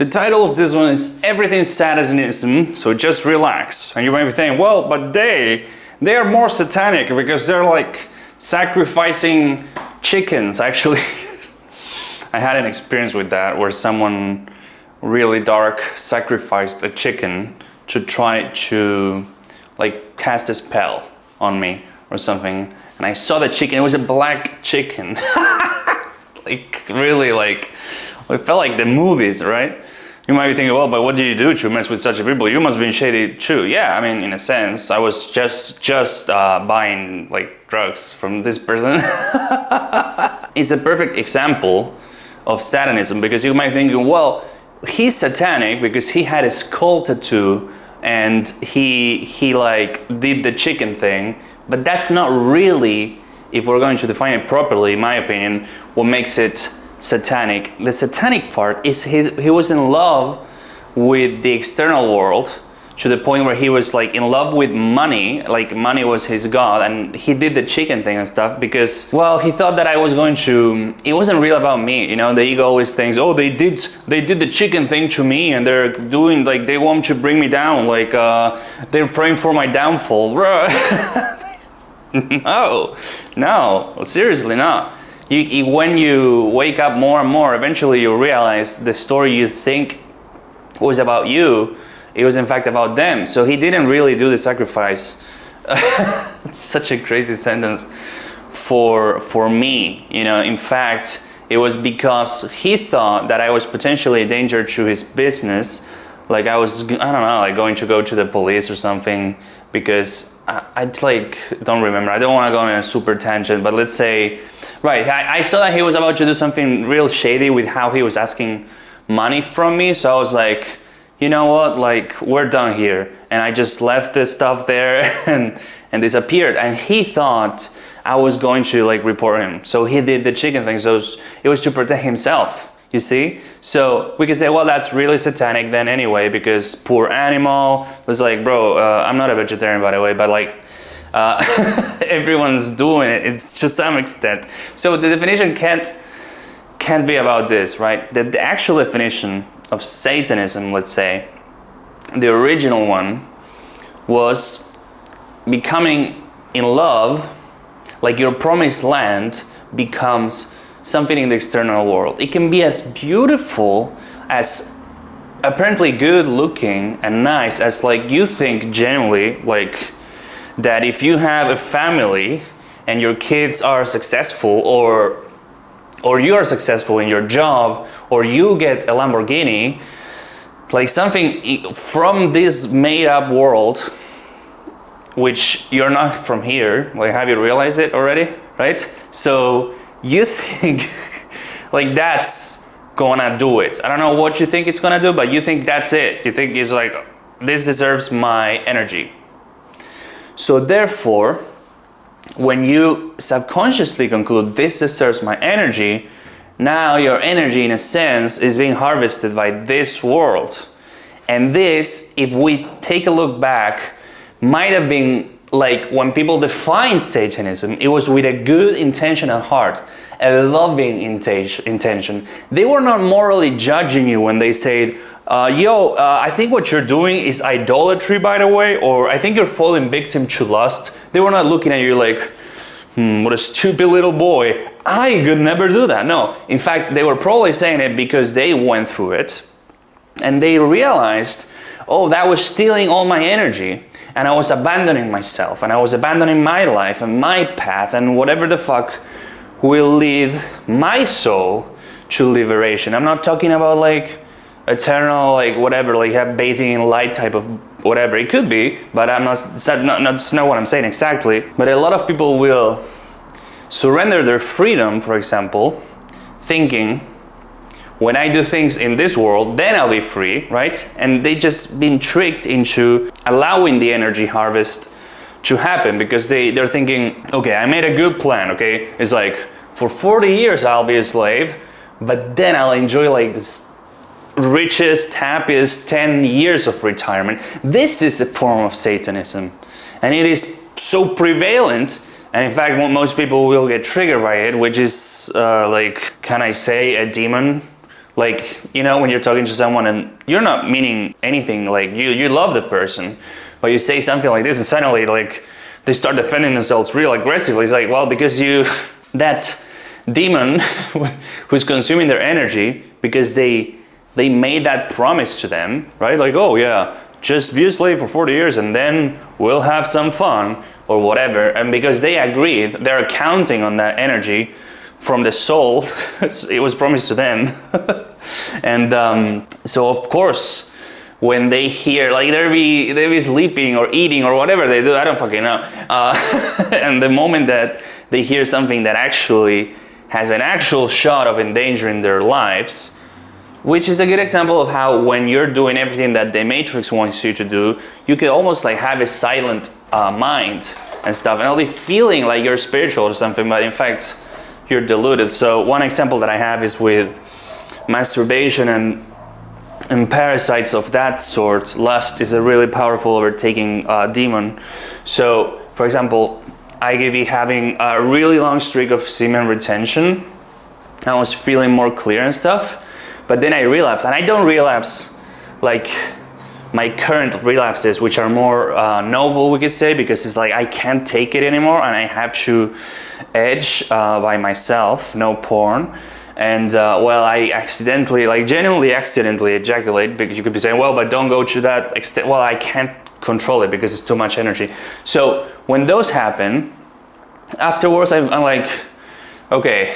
The title of this one is Everything Satanism, so just relax. And you might be thinking, well, but they are more satanic because they're like sacrificing chickens. Actually, I had an experience with that where someone really dark sacrificed a chicken to try to like cast a spell on me or something. And I saw the chicken, it was a black chicken. Like really like, it felt like the movies, right? You might be thinking, well, but what did you do to mess with such a people? You must have been shady too. Yeah, I mean, in a sense, I was just buying like drugs from this person. It's a perfect example of Satanism because you might think, well, he's satanic because he had a skull tattoo and he like did the chicken thing, but that's not really, if we're going to define it properly, in my opinion, what makes it satanic. The satanic part is he was in love with the external world to the point where he was like in love with money, like money was his god, and he did the chicken thing and stuff because, well, he thought that I was going to, it wasn't real about me, you know. The ego always thinks, oh, they did the chicken thing to me and they're doing like, they want to bring me down, like they're praying for my downfall. No, seriously not. When you wake up more and more, eventually you realize the story you think was about you, it was in fact about them. So he didn't really do the sacrifice. Such a crazy sentence for me, you know. In fact, it was because he thought that I was potentially a danger to his business. Like I was, I don't know, like going to go to the police or something, because I like, don't remember, I don't want to go on a super tangent, but let's say, right, I saw that he was about to do something real shady with how he was asking money from me, so I was like, you know what, like, we're done here, and I just left the stuff there and disappeared, and he thought I was going to like report him, so he did the chicken thing, so it was to protect himself. You see? So we could say, well, that's really satanic then anyway, because poor animal was like, bro, I'm not a vegetarian, by the way, but like, everyone's doing it. It's to some extent. So the definition can't be about this, right? The actual definition of Satanism, let's say, the original one was becoming in love, like your promised land becomes something in the external world. It can be as beautiful, as apparently good looking and nice as like you think genuinely, like that if you have a family and your kids are successful, or you are successful in your job, or you get a Lamborghini, like something from this made up world, which you're not from here, like have you realized it already, right? So you think like that's gonna do it. I don't know what you think it's gonna do, but you think that's it. You think it's like, this deserves my energy. So therefore, when you subconsciously conclude this deserves my energy, now your energy in a sense is being harvested by this world. And this, if we take a look back, might have been like when people define Satanism, it was with a good intention at heart, a loving intention. They were not morally judging you when they said, I think what you're doing is idolatry, by the way, or I think you're falling victim to lust. They were not looking at you like, what a stupid little boy. I could never do that. No, in fact, they were probably saying it because they went through it and they realized, oh, that was stealing all my energy. And I was abandoning myself, and I was abandoning my life and my path and whatever the fuck will lead my soul to liberation. I'm not talking about like eternal, like whatever, like have bathing in light type of whatever. It could be, but I'm that's not what I'm saying exactly. But a lot of people will surrender their freedom, for example, thinking, when I do things in this world, then I'll be free, right? And they just been tricked into allowing the energy harvest to happen because they're thinking, okay, I made a good plan, okay? It's like, for 40 years I'll be a slave, but then I'll enjoy like this richest, happiest 10 years of retirement. This is a form of Satanism. And it is so prevalent. And in fact, most people will get triggered by it, which is like, can I say a demon? Like, you know, when you're talking to someone and you're not meaning anything, like you love the person, but you say something like this and suddenly like they start defending themselves real aggressively. It's like, well, because that demon who's consuming their energy, because they made that promise to them, right? Like, oh yeah, just be a slave for 40 years and then we'll have some fun or whatever. And because they agreed, they're counting on that energy from the soul. It was promised to them. And so of course, when they hear, like they be sleeping or eating or whatever they do, I don't fucking know. And the moment that they hear something that actually has an actual shot of endangering their lives, which is a good example of how when you're doing everything that the Matrix wants you to do, you can almost like have a silent mind and stuff, and I'll be feeling like you're spiritual or something, but in fact, you're deluded. So one example that I have is with masturbation and parasites of that sort. Lust is a really powerful overtaking demon. So, for example, I could be having a really long streak of semen retention. I was feeling more clear and stuff, but then I relapse, and I don't relapse like my current relapses, which are more noble, we could say, because it's like I can't take it anymore and I have to edge by myself, no porn. And well, I accidentally, like genuinely accidentally ejaculate, because you could be saying, well, but don't go to that extent. Well, I can't control it because it's too much energy. So when those happen, afterwards I'm like, okay,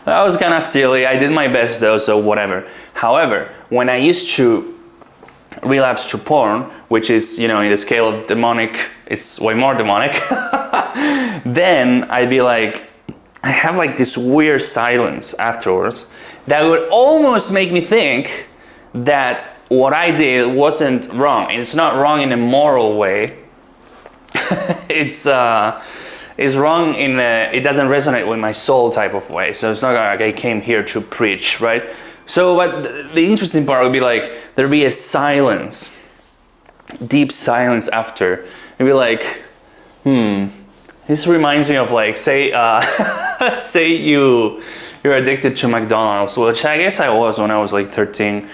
that was kind of silly. I did my best though, so whatever. However, when I used to relapse to porn, which is, you know, in the scale of demonic, it's way more demonic, then I'd be like, I have like this weird silence afterwards that would almost make me think that what I did wasn't wrong. And it's not wrong in a moral way. It's wrong in a, it doesn't resonate with my soul type of way. So it's not like I came here to preach, right? So, but the interesting part would be like, there'd be a silence, deep silence after. It'd be like, this reminds me of like, say, say you're addicted to McDonald's, which I guess I was when I was like 13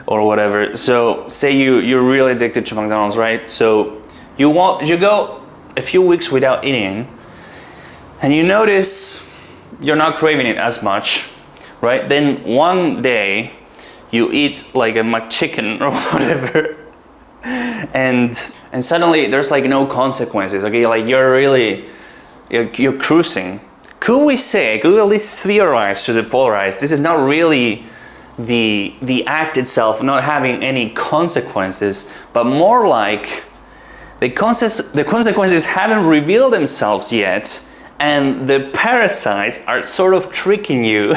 or whatever. So say you're really addicted to McDonald's, right? So you go a few weeks without eating, and you notice you're not craving it as much, right? Then one day you eat like a McChicken or whatever, and suddenly there's like no consequences. Okay, like you're cruising. Could we at least theorize to the polarized, this is not really the act itself not having any consequences, but more like the consequences haven't revealed themselves yet, and the parasites are sort of tricking you.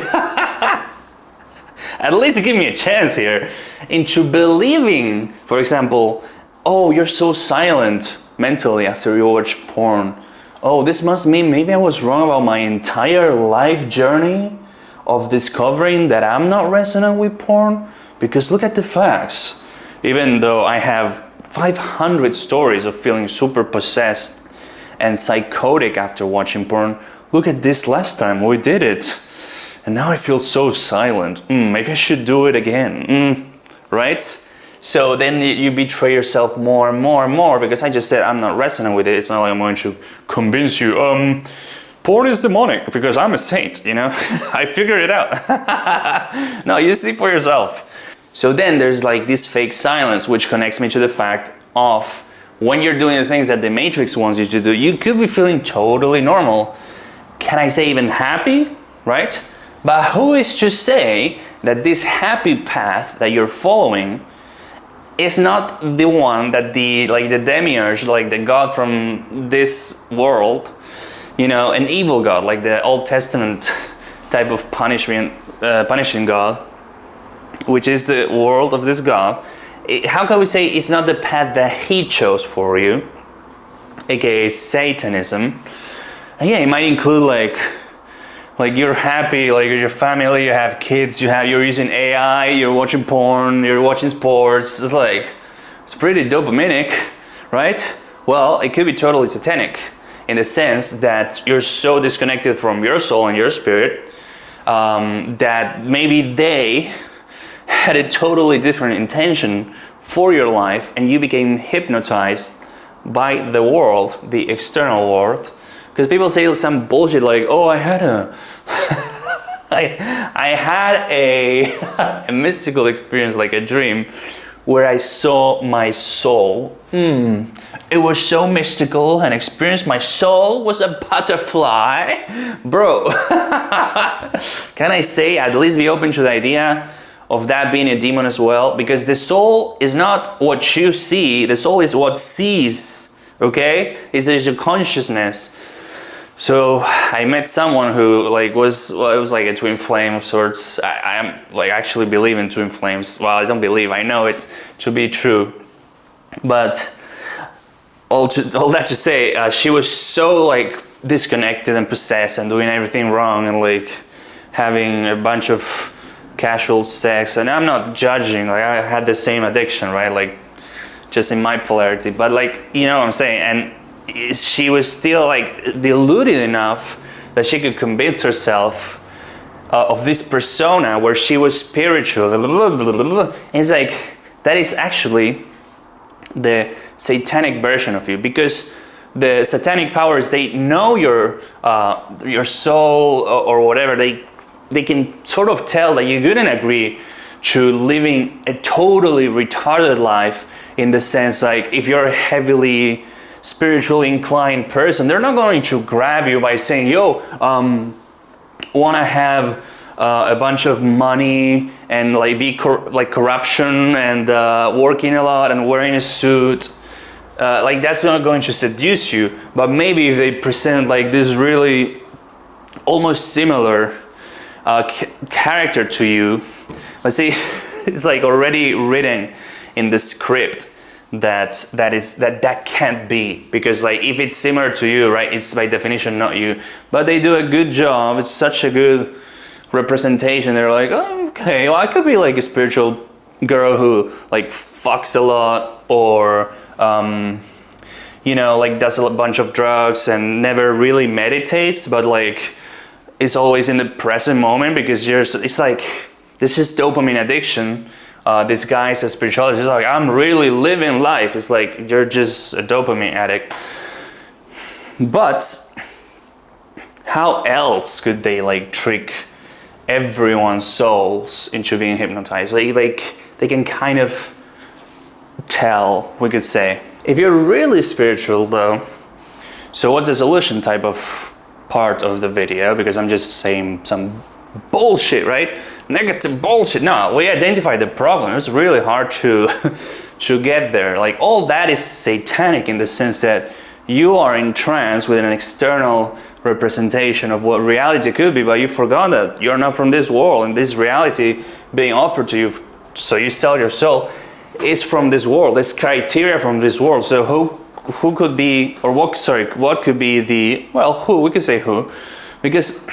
At least give me a chance here into believing, for example, oh, you're so silent mentally after you watch porn. Oh, this must mean maybe I was wrong about my entire life journey of discovering that I'm not resonant with porn. Because look at the facts. Even though I have 500 stories of feeling super possessed and psychotic after watching porn, look at this last time we did it. And now I feel so silent. Maybe I should do it again. Right? So then you betray yourself more and more and more, because I just said I'm not resonant with it. It's not like I'm going to convince you, porn is demonic because I'm a saint, you know? I figured it out. No, you see for yourself. So then there's like this fake silence, which connects me to the fact of when you're doing the things that the Matrix wants you to do, you could be feeling totally normal. Can I say even happy, right? But who is to say that this happy path that you're following is not the one that the demiurge, like the god from this world, you know, an evil god, like the Old Testament type of punishing god, which is the world of this god. How can we say it's not the path that he chose for you, aka Satanism? And yeah, it might include like you're happy, like your family, you have kids, you're using AI, you're watching porn, you're watching sports. It's pretty dopaminic, right? Well, it could be totally satanic in the sense that you're so disconnected from your soul and your spirit that maybe they had a totally different intention for your life, and you became hypnotized by the world, the external world. Because people say some bullshit like, oh, I had a mystical experience, like a dream, where I saw my soul. It was so mystical and experienced. My soul was a butterfly. Bro, can I say, at least be open to the idea of that being a demon as well? Because the soul is not what you see, the soul is what sees, okay? It's a consciousness. So I met someone who it was like a twin flame of sorts. I am like actually believe in twin flames. Well, I don't believe, I know it to be true. But all that to say, she was so like disconnected and possessed and doing everything wrong and like having a bunch of casual sex. And I'm not judging, like I had the same addiction, right? Like just in my polarity, but like, you know what I'm saying? And she was still like deluded enough that she could convince herself of this persona where she was spiritual. And it's like, that is actually the satanic version of you, because the satanic powers, they know your soul or whatever. They can sort of tell that you couldn't agree to living a totally retarded life, in the sense like if you're a heavily spiritually inclined person, they're not going to grab you by saying, yo, wanna have a bunch of money and like be corruption and working a lot and wearing a suit. Like that's not going to seduce you. But maybe if they present like this really almost similar character to you, but see, it's like already written in the script that can't be, because like if it's similar to you, right, it's by definition not you. But they do a good job. It's such a good representation. They're like, oh, okay, well, I could be like a spiritual girl who like fucks a lot, or you know, like does a bunch of drugs and never really meditates, but like is always in the present moment, because it's like this is dopamine addiction. This guy's a spiritualist. He's like, I'm really living life. It's like you're just a dopamine addict. But how else could they like trick everyone's souls into being hypnotized? Like they can kind of tell, we could say. If you're really spiritual though, so what's the solution type of part of the video? Because I'm just saying some bullshit, right? Negative bullshit. No, we identified the problem. It was really hard to get there. Like all that is satanic, in the sense that you are in trance with an external representation of what reality could be, but you forgot that you're not from this world, and this reality being offered to you, so you sell your soul, is from this world. This criteria from this world. So who could be, or what could be the, well, who, we could say who, because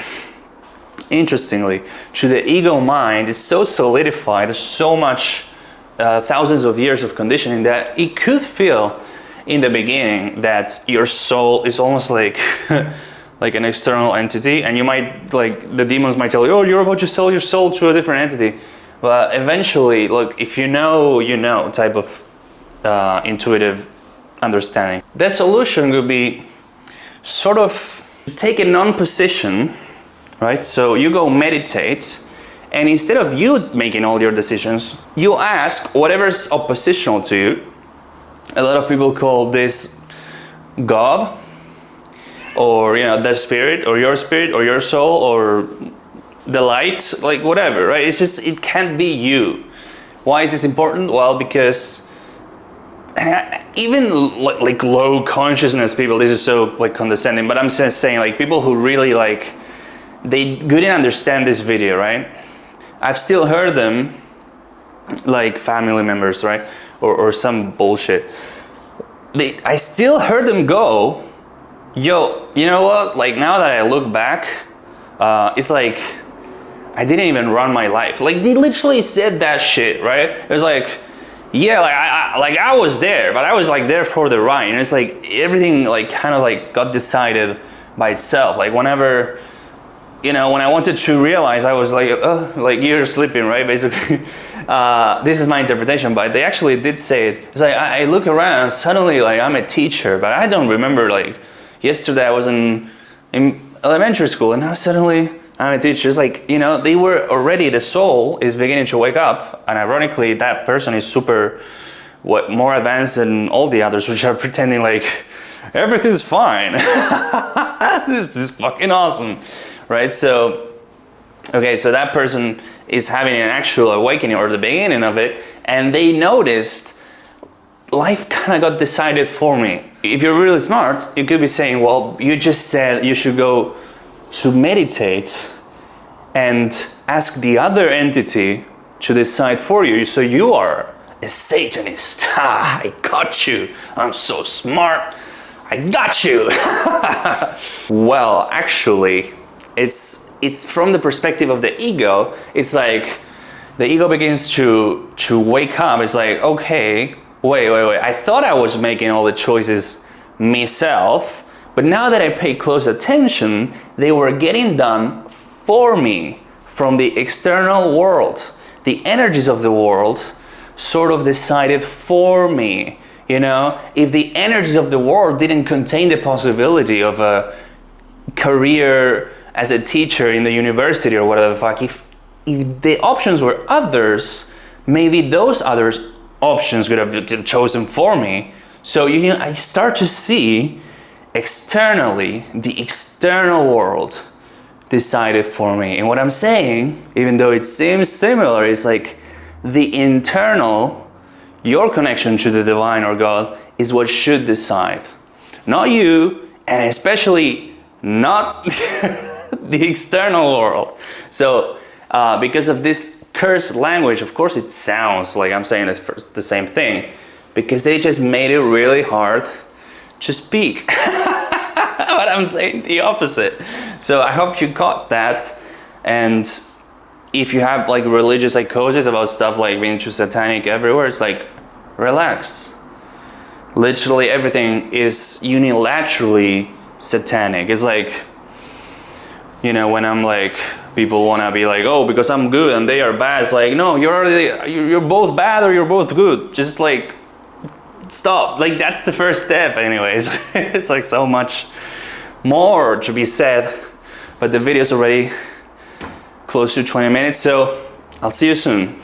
interestingly, to the ego mind, it's so solidified, there's so much thousands of years of conditioning, that it could feel in the beginning that your soul is almost like like an external entity, and you might, like, the demons might tell you, oh, you're about to sell your soul to a different entity. But eventually, look, if you know, you know, type of intuitive understanding. The solution would be sort of take a non-position, right? So you go meditate, and instead of you making all your decisions, you ask whatever's oppositional to you. A lot of people call this God, or, you know, the spirit, or your soul, or the light, like whatever, right? It's just, it can't be you. Why is this important? Well, because even like low consciousness people, this is so like condescending, but I'm just saying, like, people who really like, they couldn't understand this video, right? I've still heard them, like family members, right? Or some bullshit. I still heard them go, yo, you know what? Like, now that I look back, it's like, I didn't even run my life. Like, they literally said that shit, right? It was like, yeah, like I was there, but I was like there for the ride. And it's like everything like kind of like got decided by itself. Like whenever you know, when I wanted to realize, I was like, oh, like you're sleeping, right? Basically, this is my interpretation, but they actually did say it. It's like I look around, and suddenly, like I'm a teacher, but I don't remember. Like yesterday, I was in elementary school, and now suddenly I'm a teacher. It's like, you know, they were already, the soul is beginning to wake up, and ironically, that person is super, more advanced than all the others, which are pretending like everything's fine. This is fucking awesome, right? So, okay, so that person is having an actual awakening, or the beginning of it, and they noticed life kind of got decided for me. If you're really smart, you could be saying, well, you just said you should go to meditate and ask the other entity to decide for you, so you are a Satanist. Ha, I got you. I'm so smart. I got you. Well, actually, it's from the perspective of the ego. It's like the ego begins to wake up. It's like, okay, wait. I thought I was making all the choices myself, but now that I pay close attention, they were getting done for me from the external world. The energies of the world sort of decided for me. You know, if the energies of the world didn't contain the possibility of a career as a teacher in the university or whatever the fuck, if the options were others, maybe those other options could have been chosen for me. So, you know, I start to see externally, the external world decided for me. And what I'm saying, even though it seems similar, is like the internal, your connection to the divine or God is what should decide. Not you, and especially not the external world. So, because of this cursed language, of course it sounds like I'm saying the same thing, because they just made it really hard to speak. But I'm saying the opposite. So I hope you caught that. And if you have like religious psychosis about stuff like being too satanic everywhere, it's like, relax. Literally everything is unilaterally satanic. It's like, you know, when I'm like, people want to be like, oh, because I'm good and they are bad. It's like, no, you're both bad or you're both good. Just like, stop. Like, that's the first step anyways. It's like so much more to be said, but the video's already close to 20 minutes, so I'll see you soon.